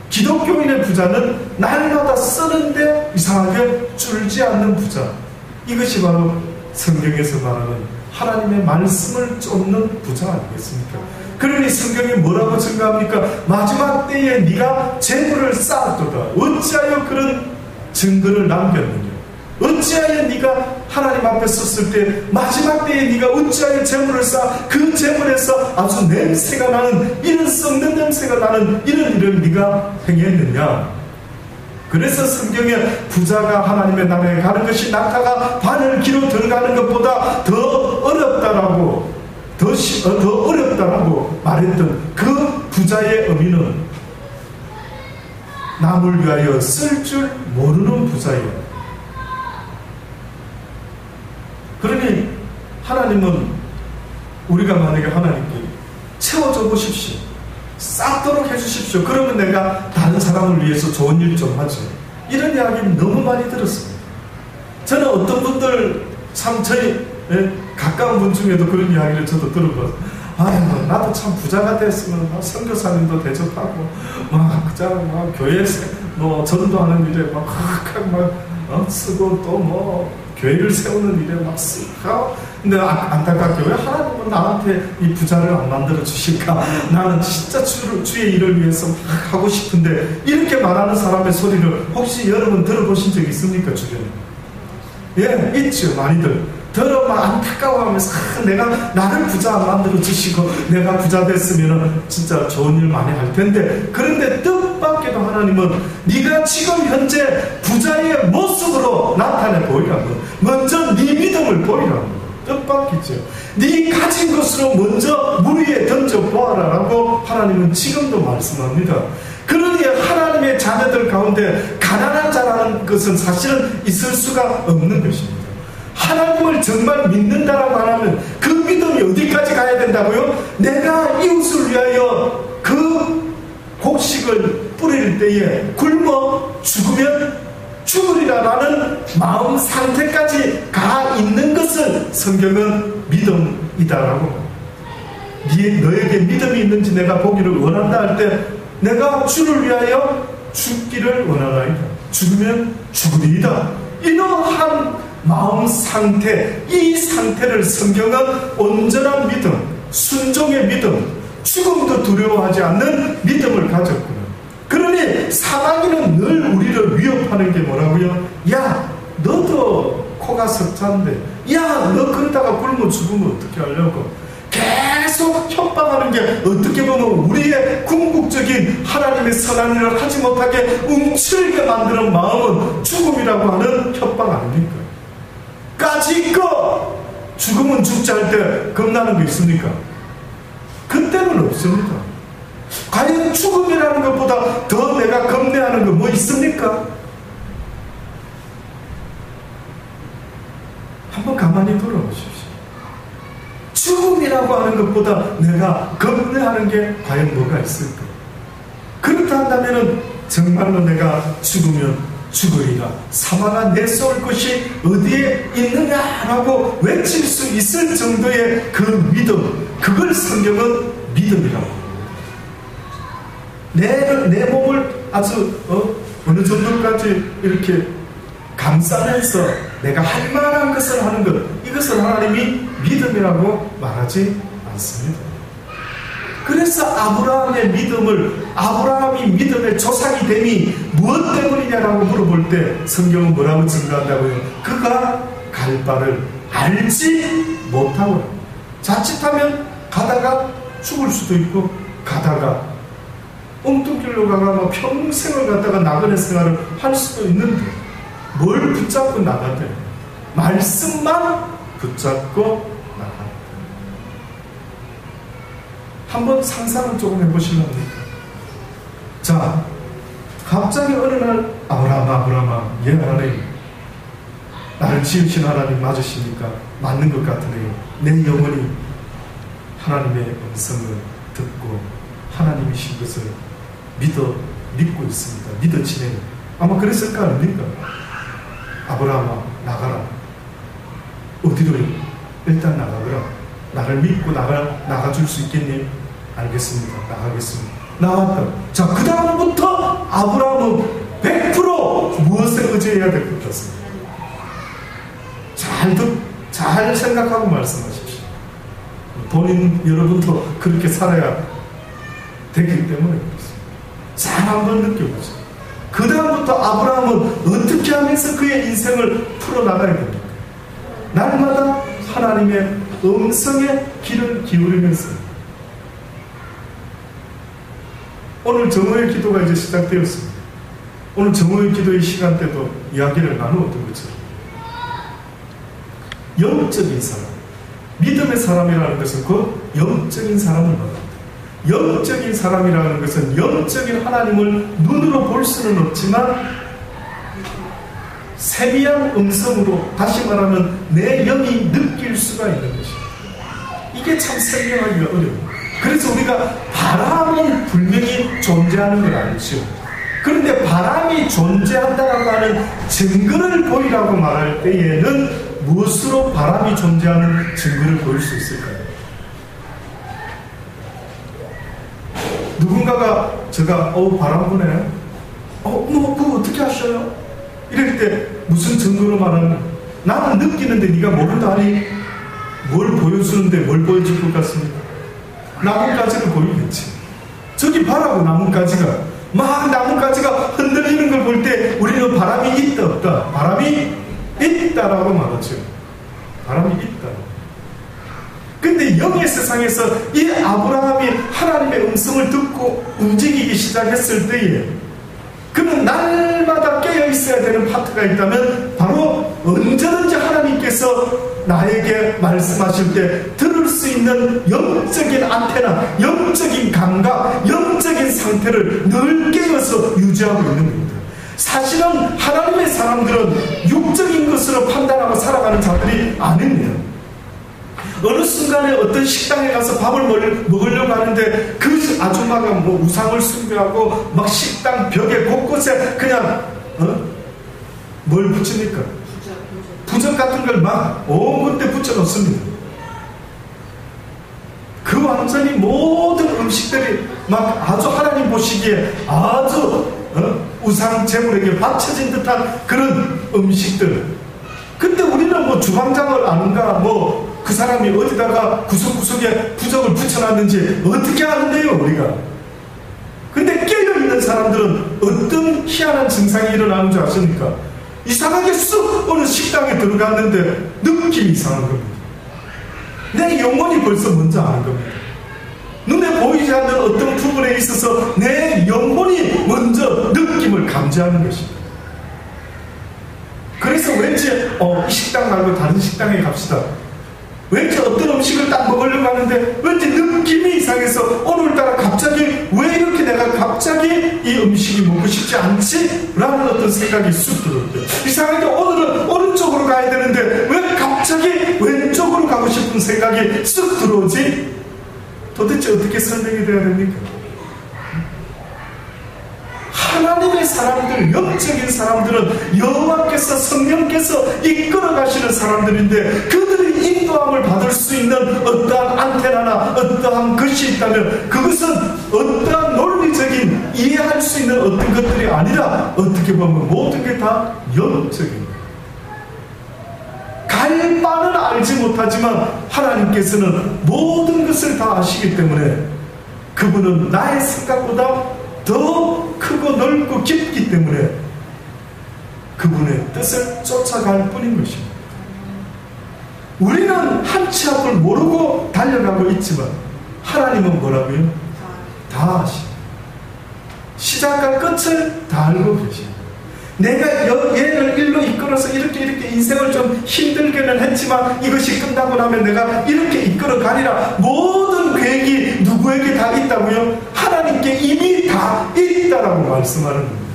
기독교인의 부자는 날마다 쓰는데 이상하게 줄지 않는 부자. 이것이 바로 성경에서 말하는 하나님의 말씀을 쫓는 부자 아니겠습니까? 그러니 성경이 뭐라고 증거합니까? 마지막 때에 네가 재물을 쌓았도다. 어찌하여 그런 증거를 남겼느냐? 어찌하여 네가 하나님 앞에 섰을 때 마지막 때에 네가 어찌하여 재물을 쌓아 그 재물에서 아주 냄새가 나는, 이런 썩는 냄새가 나는 이런 일을 네가 행했느냐? 그래서 성경에 부자가 하나님의 나라에 가는 것이 낙타가 바늘기로 들어가는 것보다 더 어렵다라고 더 어렵다라고 말했던 그 부자의 의미는 남을 위하여 쓸 줄 모르는 부자예요. 그러니 하나님은 우리가 만약에 하나님께 채워줘 보십시오, 쌓도록 해주십시오, 그러면 내가 다른 사람을 위해서 좋은 일 좀 하죠, 이런 이야기를 너무 많이 들었습니다. 저는 어떤 분들 참 저희 가까운 분 중에도 그런 이야기를 저도 들어봐서, 아유 나도 참 부자가 됐으면 선교사님도 대접하고 막 교회에서 뭐 전도하는 일에 막 쓰고 또 뭐 교회를 세우는 일에 막 쓰고. 근데 안타깝게 왜 하나님은 나한테 이 부자를 안 만들어 주실까? 나는 진짜 주의 일을 위해서 막 하고 싶은데, 이렇게 말하는 사람의 소리를 혹시 여러분 들어보신 적 있습니까? 주변에? 예, 있죠. 많이들 들어만 안타까워하면서 내가 나를 부자 안 만들어 주시고 내가 부자 됐으면 진짜 좋은 일 많이 할 텐데, 그런데 뜻밖에도 하나님은 네가 지금 현재 부자의 모습으로 나타내 보이라고, 먼저 네 믿음을 보이라고, 뜻밖이죠. 네 가진 것으로 먼저 물 위에 던져 보아라라고 하나님은 지금도 말씀합니다. 그러니 하나님의 자녀들 가운데 가난한 자라는 것은 사실은 있을 수가 없는 것입니다. 하나님을 정말 믿는다라고 하면 그 믿음이 어디까지 가야 된다고요? 내가 이웃을 위하여 그 곡식을 뿌릴 때에 굶어 죽으면 죽으리라라는 마음 상태까지 가 있는 것을 성경은 믿음이다라고. 너에게 믿음이 있는지 내가 보기를 원한다 할 때, 내가 주를 위하여 죽기를 원하나이다, 죽으면 죽으리이다, 이러한 마음 상태, 이 상태를 성경은 온전한 믿음, 순종의 믿음, 죽음도 두려워하지 않는 믿음을 가졌구나. 그러니 사마귀는 늘 우리를 위협하는 게 뭐라고요? 야, 너도 코가 석자인데, 야, 너 그러다가 굶어 죽으면 어떻게 하려고? 계속 협박하는 게 어떻게 보면 우리의 궁극적인 하나님의 선한 일을 하지 못하게 움츠리게 만드는 마음은 죽음이라고 하는 협박 아닙니까? 까짓 거 죽으면 죽지 할 때 겁나는 거 있습니까? 그때는 없습니다. 과연 죽음이라는 것보다 더 내가 겁내하는 거 뭐 있습니까? 한번 가만히 돌아보십시오. 죽음이라고 하는 것보다 내가 겁내하는 게 과연 뭐가 있을까? 그렇다 한다면 정말로 내가 죽으면 죽으리라, 사망아 내 쏠 것이 어디에 있느냐라고 외칠 수 있을 정도의 그 믿음, 그걸 성경은 믿음이라고 합니다. 내 몸을 아주 어느 정도까지 이렇게 감싸면서 내가 할 만한 것을 하는 것, 이것을 하나님이 믿음이라고 말하지 않습니다. 그래서 아브라함의 믿음을, 아브라함이 믿음의 조상이 됨이 무엇 때문이냐라고 물어볼 때 성경은 뭐라고 증거한다고요? 그가 갈 바를 알지 못하고, 자칫하면 가다가 죽을 수도 있고, 가다가 엉뚱길로 가가 평생을 갖다가 나그네 생활을 할 수도 있는데 뭘 붙잡고 나가대? 말씀만 붙잡고 나가대. 한번 상상을 조금 해보시렵니까? 자, 갑자기 어느 날 아브라함아, 예 하나님, 나를 지으신 하나님 맞으십니까? 맞는 것 같으네요. 내 영혼이 하나님의 음성을 듣고 하나님이신 것을 믿고 있습니다. 믿어지네요. 아마 그랬을 거 아닙니까? 아브라함아, 나가라. 어디로? 일단 나가거라. 나를 믿고 나가줄 수 있겠니? 알겠습니다. 나가겠습니다. 나왔다. 자, 그 다음부터 아브라함은 100% 무엇에 의지해야 될 것 같습니다. 잘 생각하고 말씀하십시오. 본인 여러분도 그렇게 살아야 되기 때문에 그렇습니다. 잘 한번 느껴보죠. 그 다음부터 아브라함은 어떻게 하면서 그의 인생을 풀어나가야 됩니까? 날마다 하나님의 음성에 귀를 기울이면서. 오늘 정오의 기도가 이제 시작되었습니다. 오늘 정오의 기도의 시간 때도 이야기를 나누었던 것처럼 영적인 사람, 믿음의 사람이라는 것은 그 영적인 사람을 말합니다. 영적인 사람이라는 것은 영적인 하나님을 눈으로 볼 수는 없지만 세미한 음성으로, 다시 말하면 내 영이 느낄 수가 있는 것입니다. 이게 참 설명하기가 어려워요. 그래서 우리가 바람은 분명히 존재하는 걸 알죠. 그런데 바람이 존재한다라고 하는 증거를 보이라고 말할 때에는 무엇으로 바람이 존재하는 증거를 보일 수 있을까요? 누군가가 제가 바람 부네, 그거 어떻게 하셔요? 이럴 때 무슨 증거로 말하는? 나는 느끼는데 네가 모른다니? 뭘 보여주는데 뭘 보여줄 것 같습니까? 나뭇가지를 보이겠지. 저기 봐라고, 나뭇가지가. 막 나뭇가지가 흔들리는 걸 볼 때 우리는 바람이 있다 없다? 바람이 있다라고 말하죠. 바람이 있다. 근데 영의 세상에서 이 아브라함이 하나님의 음성을 듣고 움직이기 시작했을 때에 그는 날마다 깨어 있어야 되는 파트가 있다면 바로 언제든지 하나님께서 나에게 말씀하실 때 들을 수 있는 영적인 안테나, 영적인 감각, 영적인 상태를 늘 깨어서 유지하고 있는 겁니다. 사실은 하나님의 사람들은 육적인 것으로 판단하고 살아가는 자들이 아닙니다. 어느 순간에 어떤 식당에 가서 밥을 먹으려고 하는데 그 아줌마가 뭐 우상을 숭배하고 막 식당 벽에 곳곳에 그냥 뭘 붙입니까? 부적 같은 걸 막 온 군데 붙여놓습니다. 그 완전히 모든 음식들이 막 아주 하나님 보시기에 아주 우상 제물에게 바쳐진 듯한 그런 음식들. 근데 우리는 뭐 주방장을 아는가, 뭐 그 사람이 어디다가 구석구석에 부적을 붙여놨는지 어떻게 아는데요, 우리가? 근데 깨어있는 사람들은 어떤 희한한 증상이 일어나는 줄 아십니까? 이상하게 쑥 어느 식당에 들어갔는데 느낌이 이상한 겁니다. 내 영혼이 벌써 먼저 아는 겁니다. 눈에 보이지 않는 어떤 부분에 있어서 내 영혼이 먼저 느낌을 감지하는 것입니다. 그래서 왠지 이 식당 말고 다른 식당에 갑시다. 왠지 어떤 음식을 딱 먹으려고 하는데 왠지 느낌이 이상해서 오늘따라 갑자기 왜 이렇게 내가 갑자기 이 음식이 먹고 싶지 않지? 라는 어떤 생각이 쑥 들어오죠. 이상하게 오늘은 오른쪽으로 가야 되는데 왜 갑자기 왼쪽으로 가고 싶은 생각이 쑥 들어오지? 도대체 어떻게 설명이 돼야 됩니까? 하나님의 사람들, 영적인 사람들은 여호와께서, 성령께서 이끌어 가시는 사람들인데 그들이 인도함을 받을 수 있는 어떠한 안테나나 어떠한 것이 있다면 그것은 어떠한 논리적인 이해할 수 있는 어떤 것들이 아니라 어떻게 보면 모든 게 다 영적인 거예요. 나의 바는 알지 못하지만 하나님께서는 모든 것을 다 아시기 때문에 그분은 나의 생각보다 더 크고 넓고 깊기 때문에 그분의 뜻을 쫓아갈 뿐인 것입니다. 우리는 한 치 앞을 모르고 달려가고 있지만 하나님은 뭐라고요? 다 아십니다. 시작과 끝을 다 알고 계십니다. 내가 얘를 일로 이끌어서 이렇게 인생을 좀 힘들게는 했지만 이것이 끝나고 나면 내가 이렇게 이끌어 가리라. 모든 계획이 누구에게 다 있다고요? 하나님께 이미 다 있다라고 말씀하는 겁니다.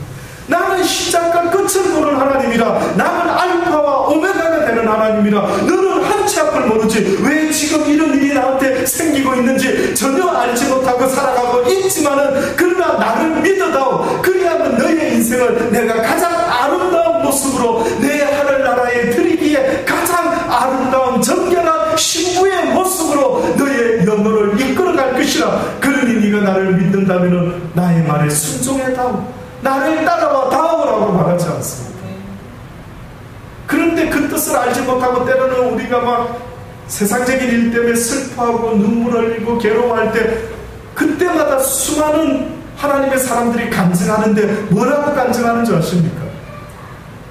나는 시작과 끝을 모르는 하나님이라. 나는 알파와 오메가가 되는 하나님이라. 너는 한 치 앞을 모르지. 왜 지금 이런 일이 나한테 생기고 있는지 전혀 알지 못하고 살아가고 있지만은 그러나 나를 믿어다오. 그리하면 너의 인생을 내가 가장 아름다운 모습으로 내 하늘나라에 드리기에 가장 아름다운 정결한 신부의 모습으로 너의 영혼을 이끌어갈 것이라. 그러니 네가 나를 믿는다면 나의 말에 순종해다오. 나를 따라와 다오라고 말하지 않습니다. 그런데 그 뜻을 알지 못하고 때로는 우리가 막 세상적인 일 때문에 슬퍼하고 눈물 흘리고 괴로워할 때 그때마다 수많은 하나님의 사람들이 간증하는데 뭐라고 간증하는 줄 아십니까?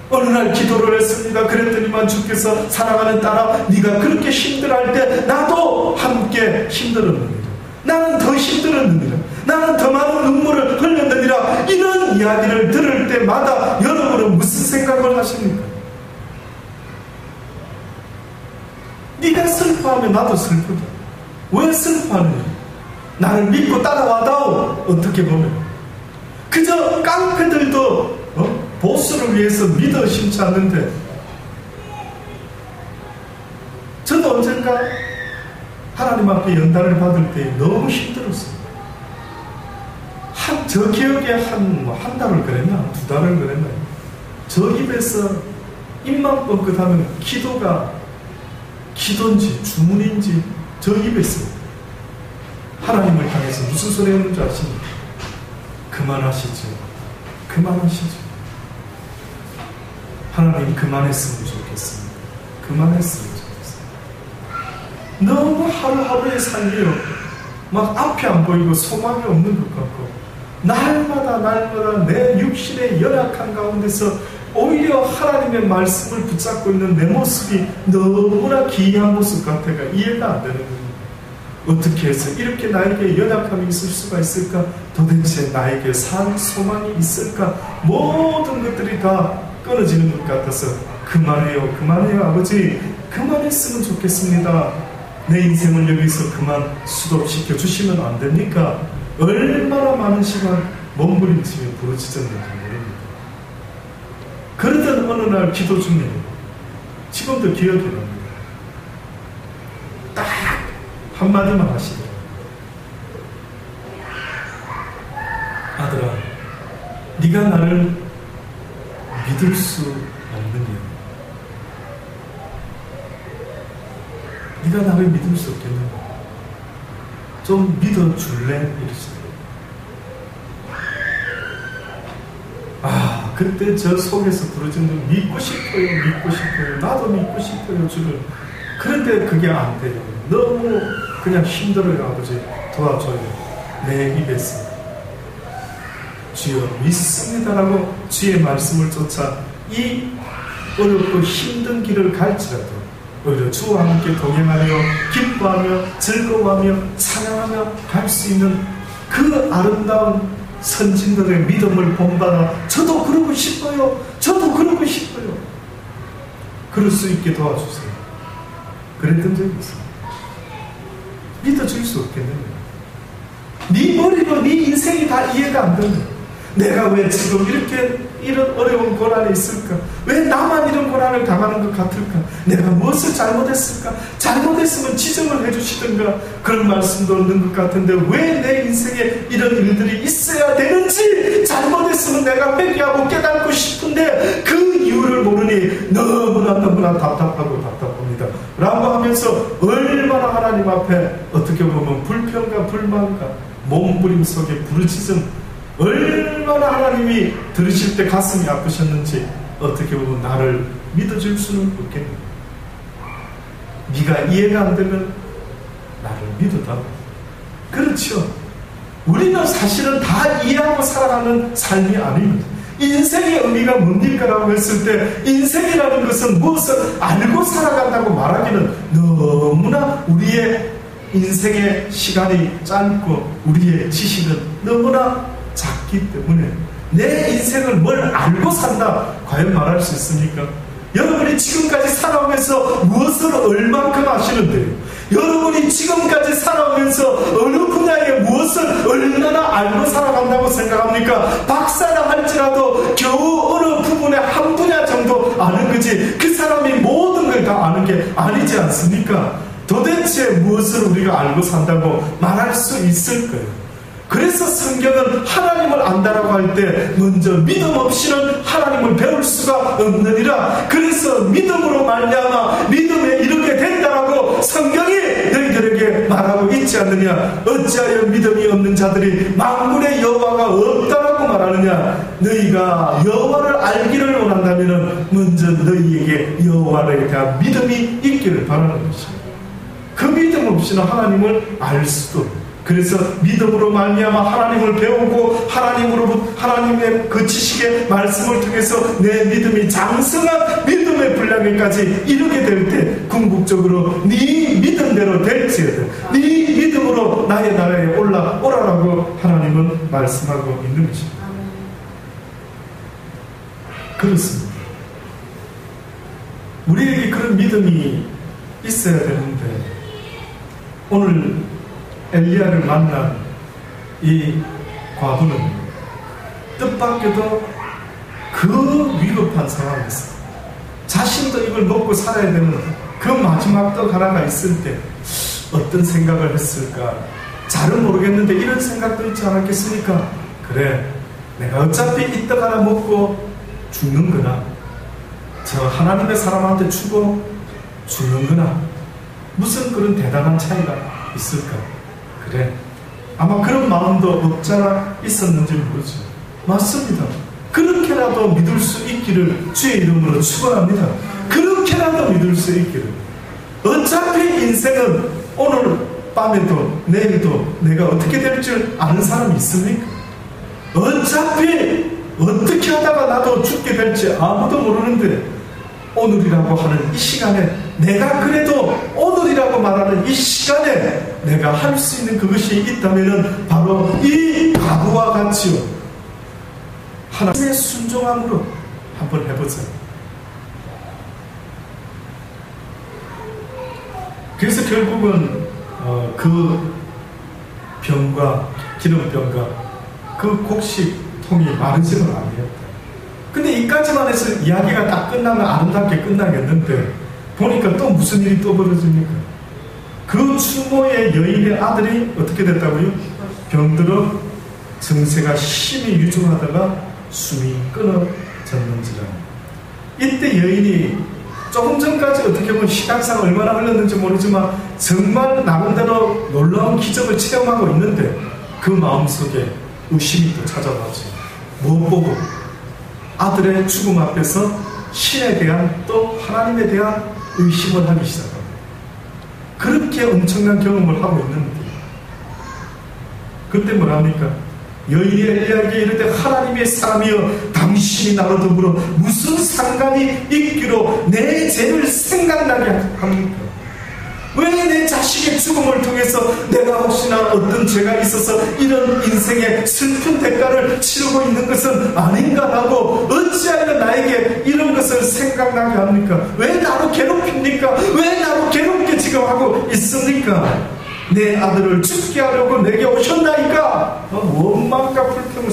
어느 날 기도를 했습니다. 그랬더니만 주께서 사랑하는 딸아, 네가 그렇게 힘들어할 때 나도 함께 힘들었느니라. 나는 더 힘들었느니라. 나는 더 많은 눈물을 흘렸느니라. 이런 이야기를 들을 때마다 여러분은 무슨 생각을 하십니까? 네가 슬퍼하면 나도 슬프다. 왜 슬퍼하느냐? 나를 믿고 따라와다오. 어떻게 보면 그저 깡패들도 보스를 위해서 믿어 심지 않는데 저도 언젠가 하나님 앞에 연단을 받을 때 너무 힘들었어요. 저 기억에 한 달을 그랬나? 2달을 그랬나? 저 입에서 입만 뻥끗하면 기도인지 주문인지 저 입에서 하나님을 향해서 무슨 소리 했는지 아십니까? 그만하시죠. 그만하시죠. 하나님 그만했으면 좋겠습니다. 그만했으면 좋겠습니다. 너무 하루하루의 삶이요. 막 앞이 안 보이고 소망이 없는 것 같고 날마다 내 육신의 연약한 가운데서 오히려 하나님의 말씀을 붙잡고 있는 내 모습이 너무나 기이한 모습 같아가 이해가 안 되는 겁니다. 어떻게 해서 이렇게 나에게 연약함이 있을 수가 있을까? 도대체 나에게 살 소망이 있을까? 모든 것들이 다 끊어지는 것 같아서 그만해요 아버지. 그만했으면 좋겠습니다. 내 인생을 여기서 그만 수도시켜 주시면 안 됩니까? 얼마나 많은 시간 몸부림치며 부르짖었는지 모릅니다. 그러던 어느 날 기도 중에 지금도 기억이 납니다. 딱 한마디만 하시더라고요. 아들아, 네가 나를 믿을 수 없느냐? 네가 나를 믿을 수 없겠느냐? 좀 믿어줄래? 이러시더라고요. 그때 저 속에서 부르짖는 믿고 싶어요. 나도 믿고 싶어요, 주를. 그런데 그게 안 돼요. 너무 그냥 힘들어요. 아버지 도와줘요. 내 입에서 주여 믿습니다라고 주의 말씀을 쫓아 이 어렵고 힘든 길을 갈지라도 오히려 주와 함께 동행하며 기뻐하며 즐거워하며 찬양하며 갈 수 있는 그 아름다운 선진들의 믿음을 본받아 저도 그러고 싶어요. 그럴 수 있게 도와주세요. 그랬던 적이 있어요. 믿어줄 수 없겠네요. 네 머리로 네 인생이 다 이해가 안 되네. 내가 왜 지금 이런 어려운 고난에 있을까? 왜 나만 이런 고난을 당하는 것 같을까? 내가 무엇을 잘못했을까? 잘못했으면 지적을 해주시던가 그런 말씀도 없는 것 같은데 왜 내 인생에 이런 일들이 있어야 되는지 잘못했으면 내가 회개하고 깨닫고 싶은데 그 이유를 모르니 너무나 답답합니다 라고 하면서 얼마나 하나님 앞에 어떻게 보면 불평과 불만과 몸부림 속에 부르짖음, 얼마나 하나님이 들으실 때 가슴이 아프셨는지 어떻게 보면 나를 믿어줄 수는 없겠네요. 네가 이해가 안 되면 나를 믿어다. 그렇죠. 우리는 사실은 다 이해하고 살아가는 삶이 아닙니다. 인생의 의미가 뭡니까라고 했을 때 인생이라는 것은 무엇을 알고 살아간다고 말하기는 너무나 우리의 인생의 시간이 짧고 우리의 지식은 너무나 작기 때문에 내 인생을 뭘 알고 산다 과연 말할 수 있습니까? 여러분이 지금까지 살아오면서 무엇을 얼만큼 아시는데요? 여러분이 지금까지 살아오면서 어느 분야에 무엇을 얼마나 알고 살아간다고 생각합니까? 박사라 할지라도 겨우 어느 부분에 한 분야 정도 아는 거지 그 사람이 모든 걸 다 아는 게 아니지 않습니까? 도대체 무엇을 우리가 알고 산다고 말할 수 있을 거예요. 그래서 성경은 하나님을 안다라고 할 때 먼저 믿음 없이는 하나님을 배울 수가 없느니라. 그래서 믿음으로 말미암아 믿음에 이르게 된다라고 성경이 너희들에게 말하고 있지 않느냐. 어찌하여 믿음이 없는 자들이 만군의 여호와가 없다라고 말하느냐. 너희가 여호와를 알기를 원한다면 먼저 너희에게 여호와에 대한 믿음이 있기를 바라는 것입니다. 그 믿음 없이는 하나님을 알 수도 없습니다. 그래서 믿음으로 말미암아 하나님을 배우고 하나님의 그 지식의 말씀을 통해서 내 믿음이 장성한 믿음의 분량에까지 이르게 될 때 궁극적으로 네 믿음대로 될지어다 네 믿음으로 나의 나라에 오라라고 하나님은 말씀하고 있는 것입니다. 그렇습니다. 우리에게 그런 믿음이 있어야 되는데 오늘 엘리야를 만난 이 과부는 뜻밖에도 그 위급한 상황에서 자신도 이걸 먹고 살아야 되는 그 마지막 떡 하나가 있을 때 어떤 생각을 했을까? 잘은 모르겠는데 이런 생각도 있지 않았겠습니까? 그래, 내가 어차피 이 떡 하나 먹고 죽는 거나 저 하나님의 사람한테 주고 죽는 거나 무슨 그런 대단한 차이가 있을까? 그래, 아마 그런 마음도 없잖아 있었는지 모르죠. 맞습니다. 그렇게라도 믿을 수 있기를 주의 이름으로 축원합니다. 그렇게라도 믿을 수 있기를. 어차피 인생은 오늘 밤에도 내일도 내가 어떻게 될 줄 아는 사람이 있습니까? 어차피 어떻게 하다가 나도 죽게 될지 아무도 모르는데 오늘이라고 하는 이 시간에 내가 그래도 오늘이라고 말하는 이 시간에 내가 할 수 있는 그것이 있다면 바로 이 과부와 같이요 하나님의 순종함으로 한번 해보자. 그래서 결국은 그 병과 기름병과 그 곡식통이 마르지는 아니었다. 근데 이까지만 해서 이야기가 딱 끝나면 아름답게 끝나겠는데 보니까 또 무슨 일이 또 벌어집니까? 그 추모의 여인의 아들이 어떻게 됐다고요? 병들어 정세가 심히 유중하다가 숨이 끊어졌는지라. 이때 여인이 조금 전까지 어떻게 보면 시간상 얼마나 흘렀는지 모르지만 정말 나름대로 놀라운 기적을 체험하고 있는데 그 마음속에 의심이 또 찾아왔죠. 무엇 보고? 아들의 죽음 앞에서 신에 대한 또 하나님에 대한 의심을 하기 시작합니다. 그렇게 엄청난 경험을 하고 있는데 그때 뭐랍니까? 여인이 엘리야에게 이르되 하나님의 사람이여 당신이 나로 더불어 무슨 상관이 있기로 내 죄를 생각나게 합니까? 왜 내 자식의 죽음을 통해서 내가 혹시나 어떤 죄가 있어서 이런 인생의 슬픈 대가를 치르고 있는 것은 아닌가 하고 어찌하여 나에게 이런 것을 생각나게 합니까? 왜 나로 괴롭힙니까? 왜 나로 괴롭게 지금 하고 있습니까? 내 아들을 죽게 하려고 내게 오셨나이까? 원망과 불평을.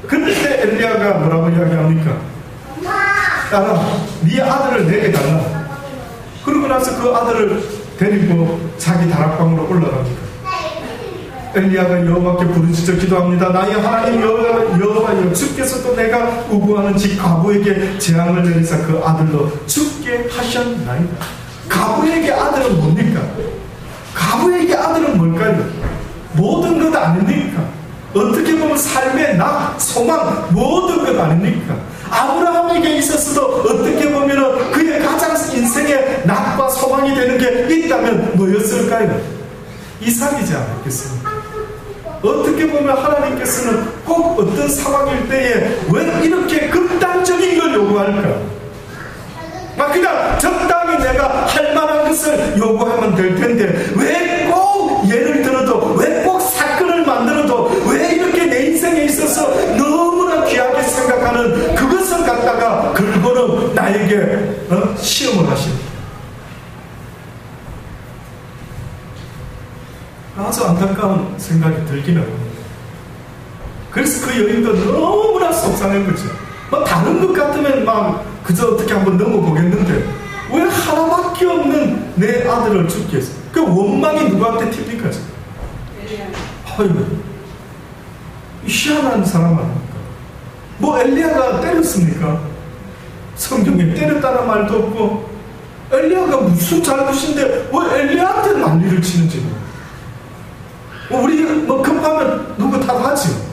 그때 엘리야가 뭐라고 이야기합니까? 딸아, 네 아들을 내게 달라. 그러고 나서 그 아들을 데리고 자기 다락방으로 올라갑니다. 엘리야가 여호와께 부르짖어 기도합니다. 나의 하나님 여호와여, 주께서도 내가 우구하는 지 과부에게 재앙을 내리사 그 아들로 죽게 하셨나이다. 과부에게 아들은 뭡니까? 과부에게 아들은 뭘까요? 모든 것 아닙니까? 어떻게 보면 삶의 낙, 소망, 모든 것 아닙니까? 아브라함에게 있어서도 어떻게 보면 그의 가장 인생의 낙과 소망 상황이 되는 게 있다면 뭐였을까요? 이삭이지 않았겠습니까? 어떻게 보면 하나님께서는 꼭 어떤 상황일 때에 왜 이렇게 극단적인 걸 요구할까? 막 그냥 적당히 내가 할 만한 것을 요구하면 될 텐데 왜 꼭 예를 들어도 왜 꼭 사건을 만들어도 왜 이렇게 내 인생에 있어서 너무나 귀하게 생각하는 그것을 갖다가 걸고는 나에게 시험을 하십니다. 아주 안타까운 생각이 들기는 합니다. 그래서 그 여인도 너무나 속상한 거죠. 뭐 다른 것 같으면 막 그저 어떻게 한번 넘어보겠는데 왜 하나밖에 없는 내 아들을 죽게 했어? 그 원망이 누구한테 팁니까? 아이고, 희한한 사람 아닙니까? 뭐 엘리야가 때렸습니까? 성경에 때렸다는 말도 없고 엘리야가 무슨 잘못인데 왜 엘리야한테 난리를 치는지 우리 뭐 급하면 누구 탓하지?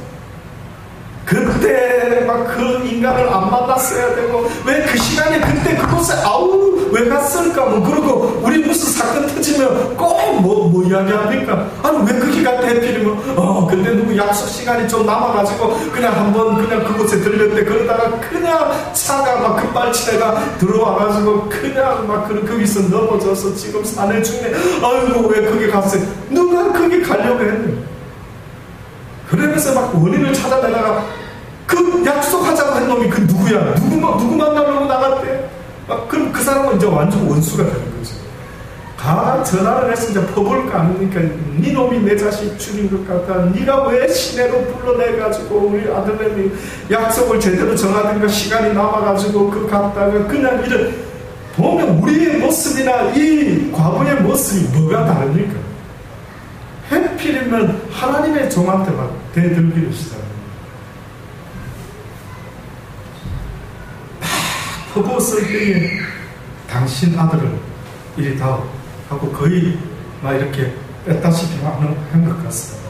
그때 막 그 인간을 안 만났어야 되고 왜 그 시간에 그때 그곳에 아우 왜 갔을까 뭐 그러고 우리 무슨 사건 터지면 꼭 뭐 이야기합니까? 아니 왜 거기 갔다 해필이면 근데 누구 약속 시간이 좀 남아가지고 그냥 한번 그냥 그곳에 들렸대 그러다가 그냥 차가 막 급발치다가 들어와가지고 그냥 막 거기서 넘어져서 지금 산에 죽네. 아이고 왜 거기 갔어요? 누가 거기 가려고 했네. 그러면서 막 원인을 찾아내다가 그 약속하자고 한 놈이 그 누구야? 누구 만나려고 나갔대? 그럼 그 사람은 이제 완전 원수가 되는 거죠. 전화를 해서 이제 퍼볼까 하니까 네 놈이 내 자식 죽인 것 같다. 네가 왜 시내로 불러내가지고 우리 아들내미 약속을 제대로 정하든가 시간이 남아가지고 그 갔다가 그냥 이런 보면 우리의 모습이나 이 과거의 모습이 뭐가 다릅니까? 해필이면 하나님의 종한테 막 대들기를 시작합니다. 막 퍼부었을 때에 당신 아들을 이리 다 하고 거의 막 이렇게 뺐다시피 한 것 같습니다.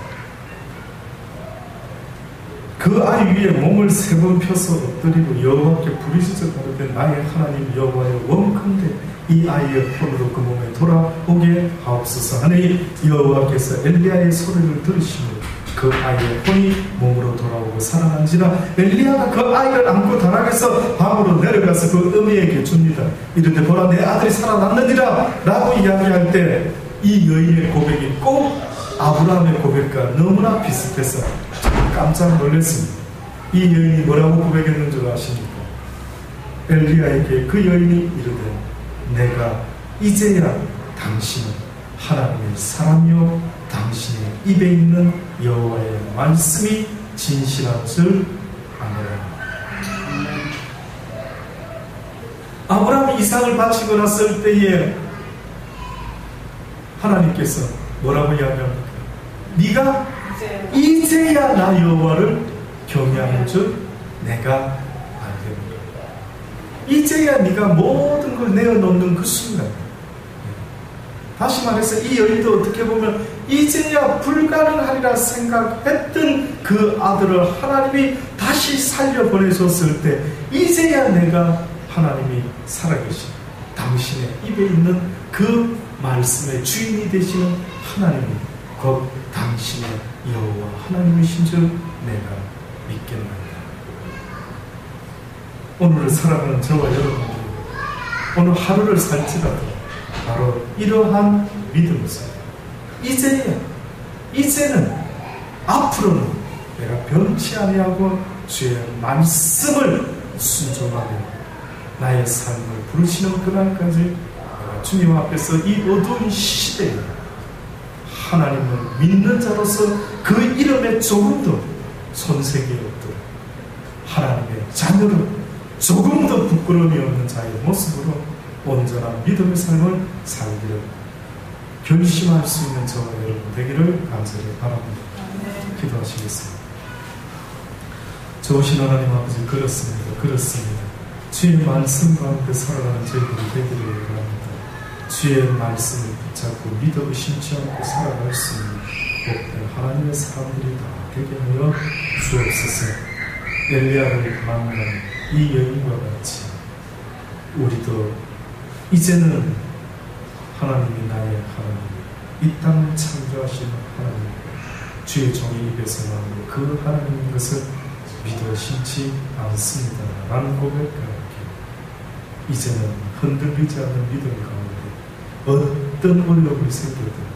그 아이 위에 몸을 3번 펴서 엎드리고 여호와께 부르짖어 가로되 나의 하나님 여호와여 원컨대 이 아이의 혼으로 그 몸에 돌아오게 하옵소서 하니 여호와께서 엘리야의 소리를 들으시며 그 아이의 혼이 몸으로 돌아오고 살아난지라. 엘리야가 그 아이를 안고 다락에서 방으로 내려가서 그 어미에게 줍니다. 이르되 보라 내 아들이 살아났느니라 라고 이야기할 때 이 여인의 고백이 꼭 아브라함의 고백과 너무나 비슷해서 깜짝 놀랐습니다. 이 여인이 뭐라고 고백했는 줄 아십니까? 엘리야에게 그 여인이 이르되 내가 이제야 당신은 하나님의 사람이요 당신의 입에 있는 여호와의 말씀이 진실한 줄 아노라. 아브라함이 이삭을 바치고 났을 때에 하나님께서 뭐라고 이야기합니까? 네가 이제야 나 여호와를 경외하는 줄 내가 알겠노라. 이제야 네가 모든 걸 내어놓는 그 순간, 다시 말해서 이 여인도 어떻게 보면 이제야 불가능하리라 생각했던 그 아들을 하나님이 다시 살려보내셨을 때 이제야 내가 하나님이 살아계신 당신의 입에 있는 그 말씀의 주인이 되시는 하나님이 곧 당신의 여호와 하나님이신 줄 내가 믿겠나이다. 오늘을 살아가는 저와 여러분들 오늘 하루를 살지라도 바로 이러한 믿음에서 이제는 앞으로는 내가 변치 아니하고 주의 말씀을 순종하며 나의 삶을 부르시는 그날까지 내가 주님 앞에서 이 어두운 시대에 하나님을 믿는 자로서 그 이름에 조금도 손색이 없도록 하나님의 자녀로 조금도 부끄러움이 없는 자의 모습으로 온전한 믿음의 삶을 살기를 결심할 수 있는 저와 여러분 되기를 간절히 바랍니다. 기도하시겠습니다. 좋으신 하나님 아버지, 그렇습니다. 주의 말씀 가운데 살아가는 저희들이 되기를 바랍니다. 주의 말씀을 붙잡고 믿어 의심치 않고 살아갈 수 있는 복된 하나님의 사람들이 다 되게 하여 주옵소서. 엘리야를 만난 이 여인과 같이 우리도 이제는 하나님이 나의 하나님, 이 땅을 창조하신 하나님, 주의 종의 입에서 나오는 그 하나님인 것을 믿어 심지 않습니다 라는 고백과 함께 이제는 흔들리지 않는 믿음 가운데 어떤 어려움이 생겨도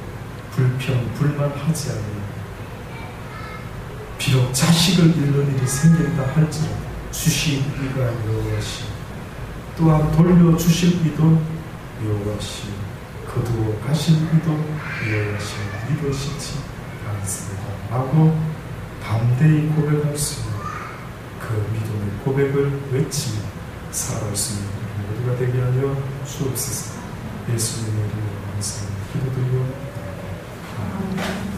불평, 불만하지 않으며 비록 자식을 잃는 일이 생긴다 할지라도 주신 이가 여호와시, 또한 돌려주실 이도 여호와시, 거두어 가실 이도 여호와시 믿으시지 않습니다 라고 담대히 고백할 수 있는 그 믿음의 고백을 외치며 살아갈 수 있는 모두가 되게 하여 주옵소서. 예수님의 이름으로 감사합니다. 기도드리옵나이다. 아멘.